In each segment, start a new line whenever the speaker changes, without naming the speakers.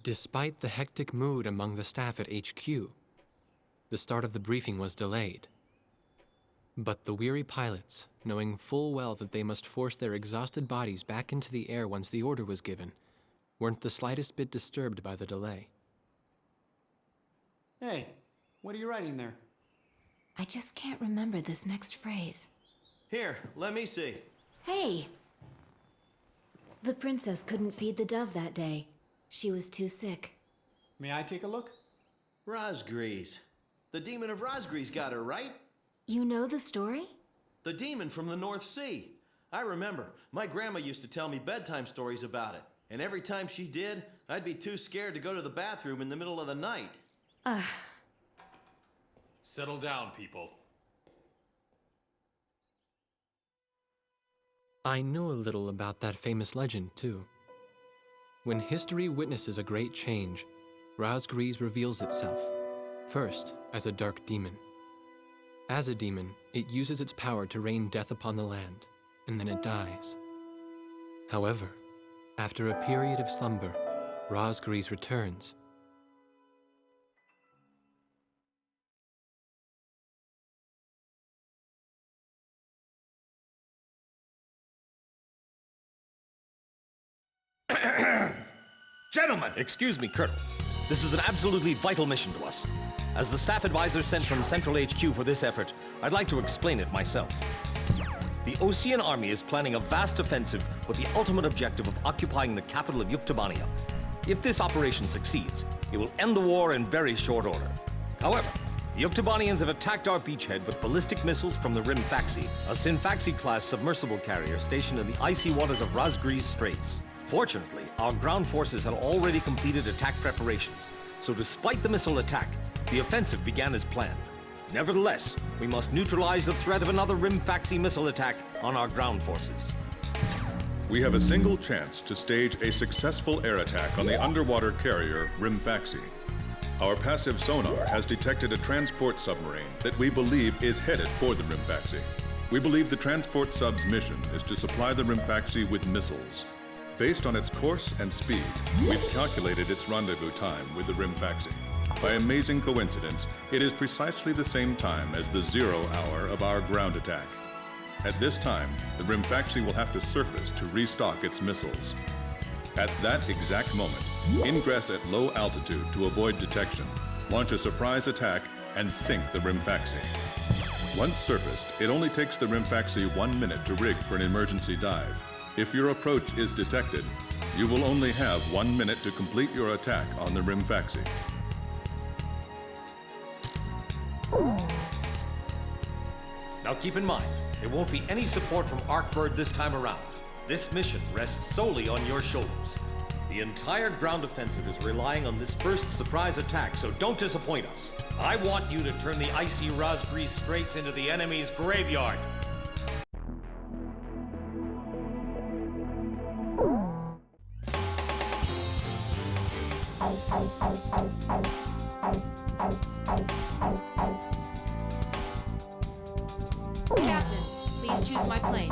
Despite the hectic mood among the staff at HQ, the start of the briefing was delayed. But the weary pilots, knowing full well that they must force their exhausted bodies back into the air once the order was given, weren't the slightest bit disturbed by the delay.
Hey, what are you writing there?
I just can't remember this next phrase.
Here, let me see.
Hey! The princess couldn't feed the dove that day. She was too sick.
May I take a look?
Razgriz. The demon of Razgriz got her, right?
You know the story?
The demon from the North Sea. I remember. My grandma used to tell me bedtime stories about it. And every time she did, I'd be too scared to go to the bathroom in the middle of the night.
Settle down, people.
I knew a little about that famous legend, too. When history witnesses a great change, Razgriz reveals itself, first as a dark demon. As a demon, it uses its power to rain death upon the land, and then it dies. However, after a period of slumber, Razgriz returns.
Gentlemen! Excuse me, Colonel. This is an absolutely vital mission to us. As the staff advisor sent from Central HQ for this effort, I'd like to explain it myself. The Osean Army is planning a vast offensive with the ultimate objective of occupying the capital of Yuktobania. If this operation succeeds, it will end the war in very short order. However, the Yuktobanians have attacked our beachhead with ballistic missiles from the Hrimfaxi, a Scinfaxi-class submersible carrier stationed in the icy waters of Razgriz Straits. Fortunately, our ground forces had already completed attack preparations, so despite the missile attack, the offensive began as planned. Nevertheless, we must neutralize the threat of another Hrimfaxi missile attack on our ground forces.
We have a single chance to stage a successful air attack on the underwater carrier Hrimfaxi. Our passive sonar has detected a transport submarine that we believe is headed for the Hrimfaxi. We believe the transport sub's mission is to supply the Hrimfaxi with missiles. Based on its course and speed, we've calculated its rendezvous time with the Hrimfaxi. By amazing coincidence, it is precisely the same time as the 0 hour of our ground attack. At this time, the Hrimfaxi will have to surface to restock its missiles. At that exact moment, ingress at low altitude to avoid detection, launch a surprise attack, and sink the Hrimfaxi. Once surfaced, it only takes the Hrimfaxi 1 minute to rig for an emergency dive. If your approach is detected, you will only have 1 minute to complete your attack on the Hrimfaxi.
Now keep in mind, there won't be any support from Arkbird this time around. This mission rests solely on your shoulders. The entire ground offensive is relying on this first surprise attack, so don't disappoint us. I want you to turn the icy Razgriz Straits into the enemy's graveyard.
Captain, please choose my plane.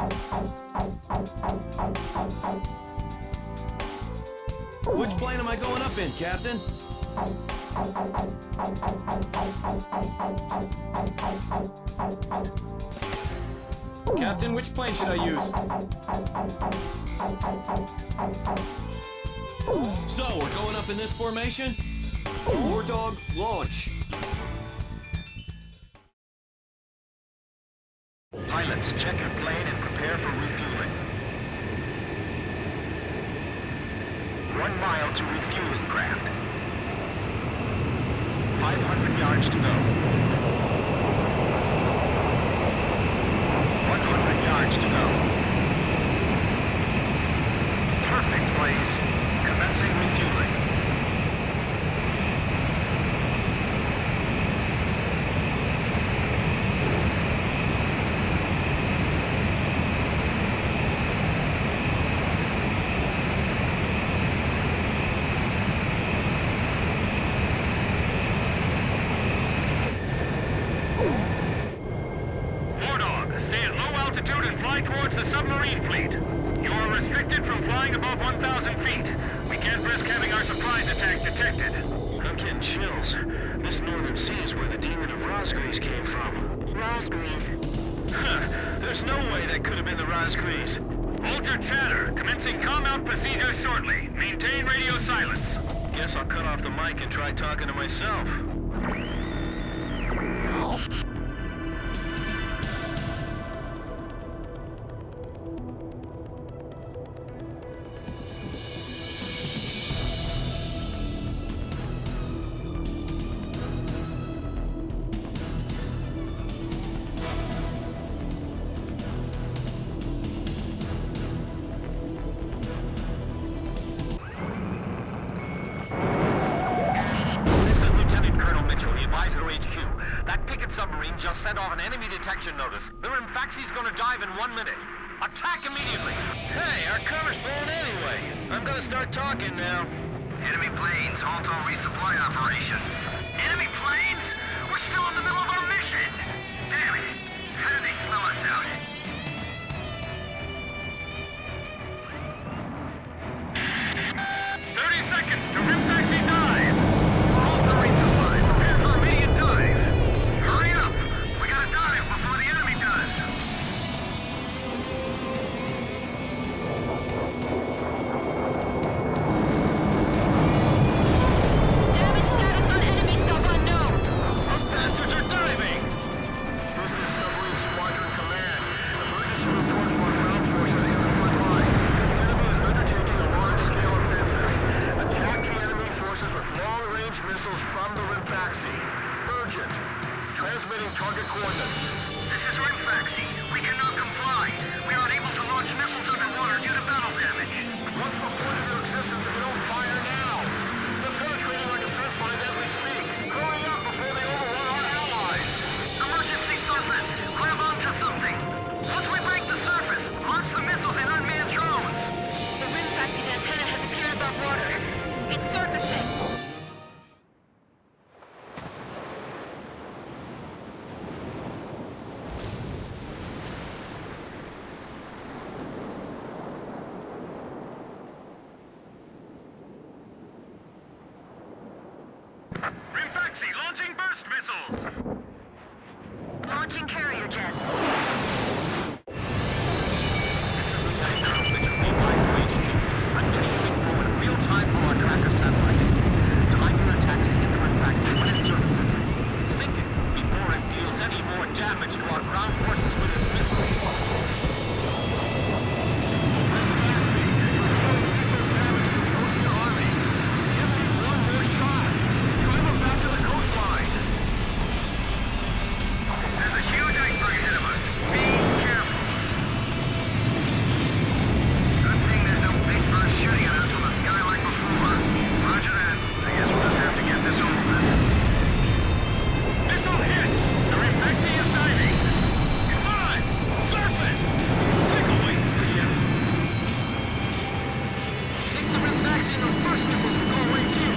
Which plane am I going up in, Captain?
Captain, which plane should I use?
So, we're going up in this formation? Wardog, launch.
Pilots, check your plane and prepare for refueling. 1 mile to refueling craft. 500 yards to go. 100 yards to go. Perfect, Blaze. Commencing refueling.
Wardog, stay at low altitude and fly towards the submarine fleet. You are restricted from flying above 1,000 feet. We can't risk having our surprise attack detected.
I'm getting chills. This northern sea is where the demon of Razgriz came from.
Razgriz.
There's no way that could have been the Razgriz.
Hold your chatter. Commencing compound procedures shortly. Maintain radio silence.
Guess I'll cut off the mic and try talking to myself.
Submarine just sent off an enemy detection notice. The Hrimfaxi's gonna dive in 1 minute. Attack immediately!
Hey, our cover's blown anyway. I'm gonna start talking now.
Enemy planes, halt all resupply operations. Enemy planes? We're still in the middle of our mission! Damn it! How did they smell us out? Seconds to Hrimfaxi dive! Halt the resupply. Prepare for immediate dive! Hurry up! We gotta dive before the enemy does!
Damage status on enemy sub unknown.
Those bastards are diving! This is Submarine Squadron Command. Emergency report for ground forces in the front line. The enemy is undertaking a large-scale offensive. Attack the enemy forces with long-range missiles from the Hrimfaxi. Urgent. Transmitting target coordinates.
This is Hrimfaxi. We cannot comply. We are unable to launch missiles underwater due to battle damage.
What's the point of your existence if you don't fire now? They're penetrating our defense lines as we speak. Hurry up before they overrun our allies!
Emergency surface! Grab onto something! Once we break the surface, launch the missiles in unmanned drones!
The Hrimfaxi's antenna has appeared above water. It's surfacing.
Hrimfaxi launching burst missiles!
Launching carrier jets.
This is Lieutenant Colonel Mitchell, advised from HQ. I'm getting you info in real time from our tracker satellite. Time your attacks to get the Hrimfaxi when it surfaces. Sink it before it deals any more damage to our ground forces with its missiles.
Osean Army. Give me one more shot. Drive them back to the coastline.
There's a huge iceberg ahead of us. Be careful. Good thing there's no big bird shooting at us from the sky like before. Roger that. I guess we'll just have to get this over with. Missile hit! The Hrimfaxi is diving! Come on! Surface! Signal wing!
Sink the Hrimfaxi and those burst missiles will go away too.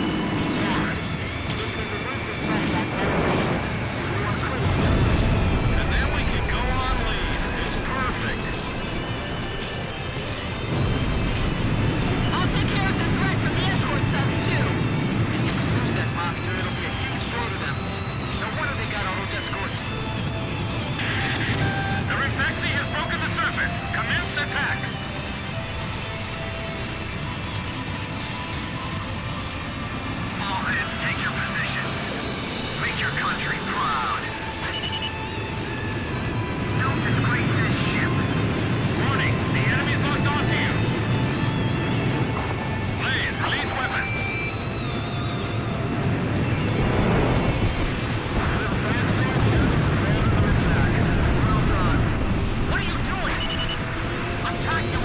And then we can go on leave. It's perfect.
I'll take care of the threat from the escort subs too.
If you lose that monster, it'll be a huge blow to them. No wonder they got all those escorts.
The Hrimfaxi has broken the surface. Commence attack! All hands take your positions. Make your country proud. Don't disgrace this ship. Warning, the enemy's locked onto you. Blaze, release weapon.
What are you doing? Attack your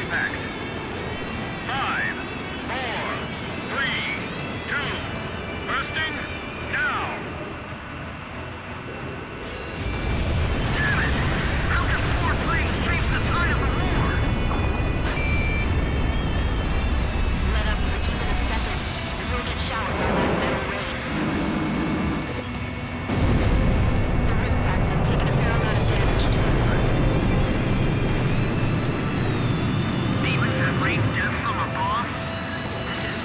impact. 5, 4, 3, 2, bursting now.
Damn it! How can 4 planes change the tide of the war?
Let up for even a second, and we'll get showered by that metal rain. The Hrimfaxi's taken a fair amount of damage, too.
Demons that rain death from above? This is...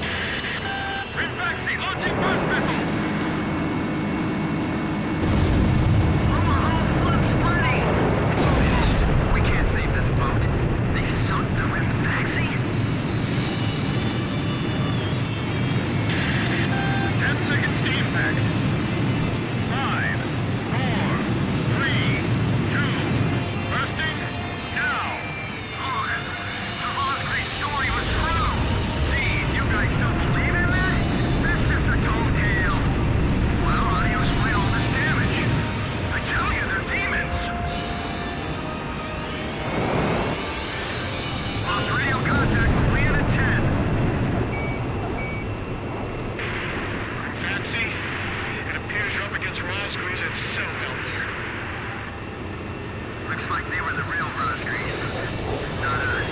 Hrimfaxi launching burst missile!
Overhaul spreading! We can't save this boat. They sunk the Hrimfaxi?
10 seconds to impact. 5, 4, 3, 2, bursting now.
Oh, the Razgriz story was true! Please, you guys don't believe in that? That's just a tall tale. Well, how do you explain all this damage? I tell you, they're demons! Lost radio contact with Leon at 10.
Hrimfaxi, it appears you're up against Razgriz itself out there.
Looks like they were the real Razgriz, not us.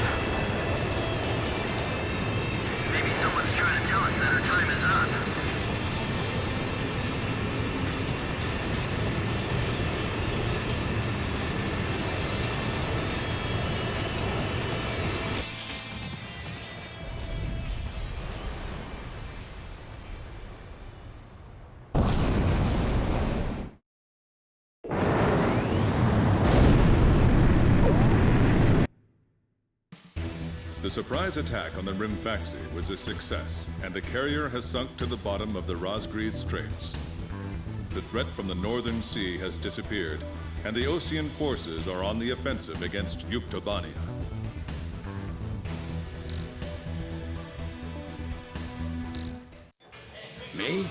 Maybe someone's trying to tell us that our time is up.
The surprise attack on the Hrimfaxi was a success, and the carrier has sunk to the bottom of the Razgriz Straits. The threat from the northern sea has disappeared, and the Osean forces are on the offensive against Yuktobania.
Me?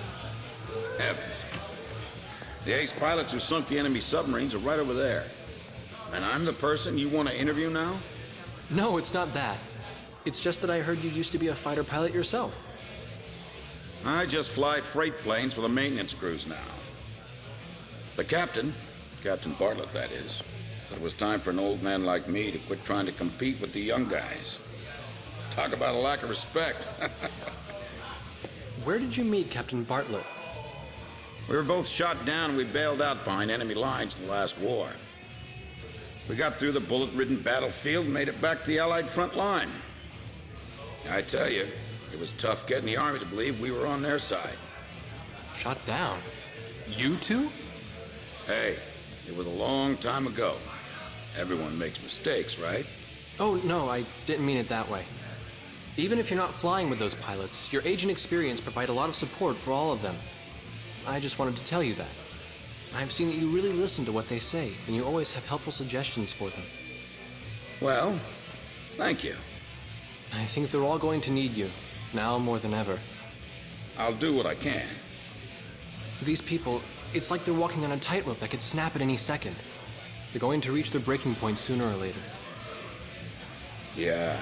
Heavens. The ace pilots who sunk the enemy submarines are right over there. And I'm the person you want to interview now?
No, it's not that. It's just that I heard you used to be a fighter pilot yourself.
I just fly freight planes for the maintenance crews now. The captain, Captain Bartlett that is, said it was time for an old man like me to quit trying to compete with the young guys. Talk about a lack of respect.
Where did you meet Captain Bartlett?
We were both shot down and we bailed out behind enemy lines in the last war. We got through the bullet-ridden battlefield and made it back to the Allied front line. I tell you, it was tough getting the Army to believe we were on their side.
Shot down? You two?
Hey, it was a long time ago. Everyone makes mistakes, right?
Oh, no, I didn't mean it that way. Even if you're not flying with those pilots, your age and experience provide a lot of support for all of them. I just wanted to tell you that. I've seen that you really listen to what they say, and you always have helpful suggestions for them.
Well, thank you.
I think they're all going to need you, now more than ever.
I'll do what I can.
These people, it's like they're walking on a tightrope that could snap at any second. They're going to reach their breaking point sooner or later.
Yeah.